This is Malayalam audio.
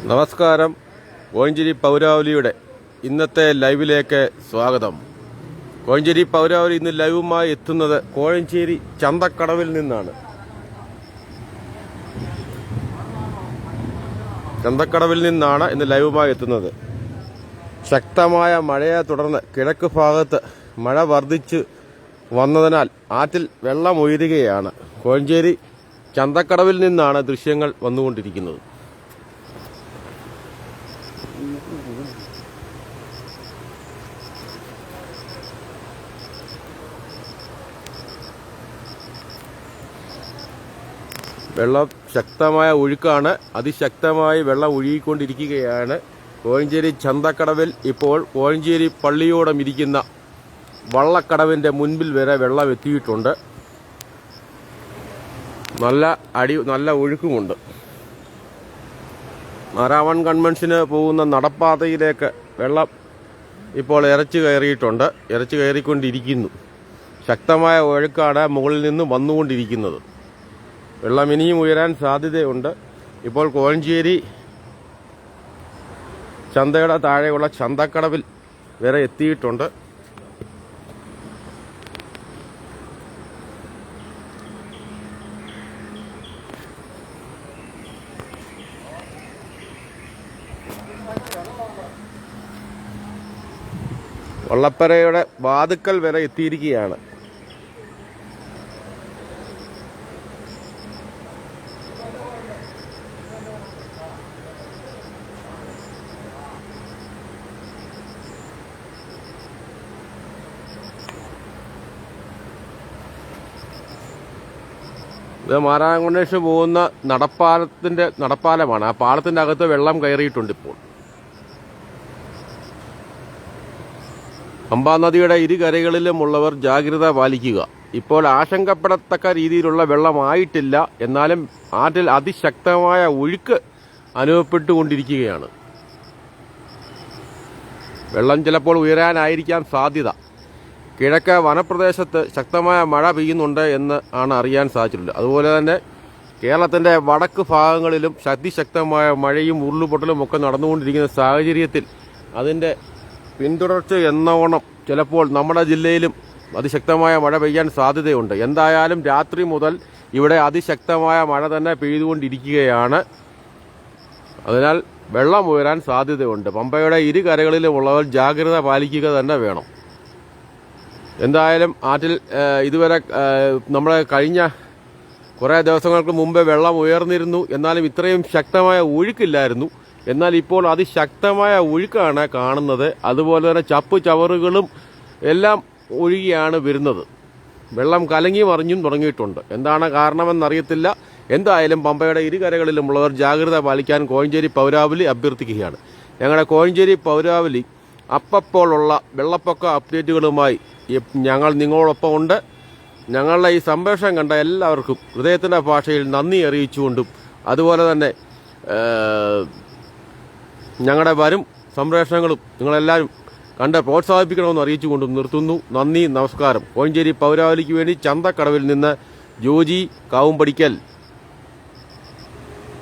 നമസ്കാരം. കോഴഞ്ചേരി പൗരാവലിയുടെ ഇന്നത്തെ ലൈവിലേക്ക് സ്വാഗതം. കോഴഞ്ചേരി പൗരാവലി ഇന്ന് ലൈവുമായി എത്തുന്നത് കോഴഞ്ചേരി ചന്തക്കടവിൽ നിന്നാണ്. ചന്തക്കടവിൽ നിന്നാണ് ഇന്ന് ലൈവുമായി എത്തുന്നത്. ശക്തമായ മഴയെ തുടർന്ന് കിഴക്ക് ഭാഗത്ത് മഴ വർദ്ധിച്ച് വന്നതിനാൽ ആറ്റിൽ വെള്ളം ഉയരുകയാണ്. കോഴഞ്ചേരി ചന്തക്കടവിൽ നിന്നാണ് ദൃശ്യങ്ങൾ വന്നുകൊണ്ടിരിക്കുന്നത്. വെള്ളം ശക്തമായ ഒഴുക്കാണ്. അതിശക്തമായി വെള്ളം ഒഴുകിക്കൊണ്ടിരിക്കുകയാണ്. കോഴഞ്ചേരി ചന്തക്കടവിൽ ഇപ്പോൾ കോഴഞ്ചേരി പള്ളിയോടം ഇരിക്കുന്ന വള്ളക്കടവിന്റെ മുൻപിൽ വരെ വെള്ളം എത്തിയിട്ടുണ്ട്. നല്ല ഒഴുക്കുമുണ്ട്. മാരാമൺ കൺവെൻഷന് പോകുന്ന നടപ്പാതയിലേക്ക് വെള്ളം ഇപ്പോൾ ഇരച്ചു കയറിക്കൊണ്ടിരിക്കുന്നു. ശക്തമായ ഒഴുക്കാണ് മുകളിൽ നിന്ന് വന്നുകൊണ്ടിരിക്കുന്നത്. വെള്ളം ഇനിയും ഉയരാൻ സാധ്യതയുണ്ട്. ഇപ്പോൾ കോഴഞ്ചേരി ചന്തയുടെ താഴെയുള്ള ചന്തക്കടവിൽ വരെ എത്തിയിട്ടുണ്ട്. വള്ളപ്പരയുടെ വാതുക്കൽ വരെ എത്തിയിരിക്കുകയാണ്. ഇത് മാരാമൺ പോകുന്ന നടപ്പാലമാണ്. ആ പാലത്തിന്റെ അകത്ത് വെള്ളം കയറിയിട്ടുണ്ട്. ഇപ്പോൾ പമ്പാ നദിയുടെ ഇരുകരകളിലുമുള്ളവർ ജാഗ്രത പാലിക്കുക. ഇപ്പോൾ ആശങ്കപ്പെടത്തക്ക രീതിയിലുള്ള വെള്ളമായിട്ടില്ല. എന്നാലും ആറ്റിൽ അതിശക്തമായ ഒഴുക്ക് അനുഭവപ്പെട്ടുകൊണ്ടിരിക്കുകയാണ്. വെള്ളം ചിലപ്പോൾ ഉയരാനായിരിക്കാം സാധ്യത. കിഴക്ക് വനപ്രദേശത്ത് ശക്തമായ മഴ പെയ്യുന്നുണ്ട് എന്ന് ആണ് അറിയാൻ സാധിച്ചിട്ടുള്ളത്. അതുപോലെ തന്നെ കേരളത്തിന്റെ വടക്ക് ഭാഗങ്ങളിലും അതിശക്തമായ മഴയും ഉരുളുപൊട്ടലും ഒക്കെ നടന്നുകൊണ്ടിരിക്കുന്ന സാഹചര്യത്തിൽ അതിന്റെ പിന്തുടർച്ച എന്നോണം ചിലപ്പോൾ നമ്മുടെ ജില്ലയിലും അതിശക്തമായ മഴ പെയ്യാൻ സാധ്യതയുണ്ട്. എന്തായാലും രാത്രി മുതൽ ഇവിടെ അതിശക്തമായ മഴ തന്നെ പെയ്തുകൊണ്ടിരിക്കുകയാണ്. അതിനാൽ വെള്ളം ഉയരാൻ സാധ്യതയുണ്ട്. പമ്പയുടെ ഇരുകരകളിലുമുള്ളവർ ജാഗ്രത പാലിക്കുക തന്നെ വേണം. എന്തായാലും ആറ്റിൽ ഇതുവരെ നമ്മുടെ കഴിഞ്ഞ കുറേ ദിവസങ്ങൾക്ക് മുമ്പേ വെള്ളം ഉയർന്നിരുന്നു. എന്നാലും ഇത്രയും ശക്തമായ ഒഴുക്കില്ലായിരുന്നു. എന്നാൽ ഇപ്പോൾ അതിശക്തമായ ഒഴുക്കാണ് കാണുന്നത്. അതുപോലെ തന്നെ ചവറുകളും എല്ലാം ഒഴുകിയാണ് വരുന്നത്. വെള്ളം കലങ്ങി മറിഞ്ഞും തുടങ്ങിയിട്ടുണ്ട്. എന്താണ് കാരണമെന്നറിയത്തില്ല. എന്തായാലും പമ്പയുടെ ഇരുകരകളിലുമുള്ളവർ ജാഗ്രത പാലിക്കാൻ കോഴഞ്ചേരി പൗരാവലി അഭ്യർത്ഥിക്കുകയാണ്. ഞങ്ങളുടെ കോഴഞ്ചേരി പൗരാവലി അപ്പോഴുള്ള വെള്ളപ്പൊക്ക അപ്ഡേറ്റുകളുമായി ഞങ്ങൾ നിങ്ങളോടൊപ്പം ഉണ്ട്. ഞങ്ങളുടെ ഈ സംപ്രേഷണം കണ്ട എല്ലാവർക്കും ഹൃദയത്തിൻ്റെ ഭാഷയിൽ നന്ദി അറിയിച്ചുകൊണ്ടും അതുപോലെ തന്നെ ഞങ്ങളുടെ വരും സംപ്രേഷണങ്ങളും നിങ്ങളെല്ലാവരും കണ്ട് പ്രോത്സാഹിപ്പിക്കണമെന്ന് അറിയിച്ചുകൊണ്ടും നിർത്തുന്നു. നന്ദി, നമസ്കാരം. കോഴഞ്ചേരി പൗരാവലിക്ക് വേണ്ടി ചന്തക്കടവിൽ നിന്ന് ജോജി കാവുംപടിക്കൽ.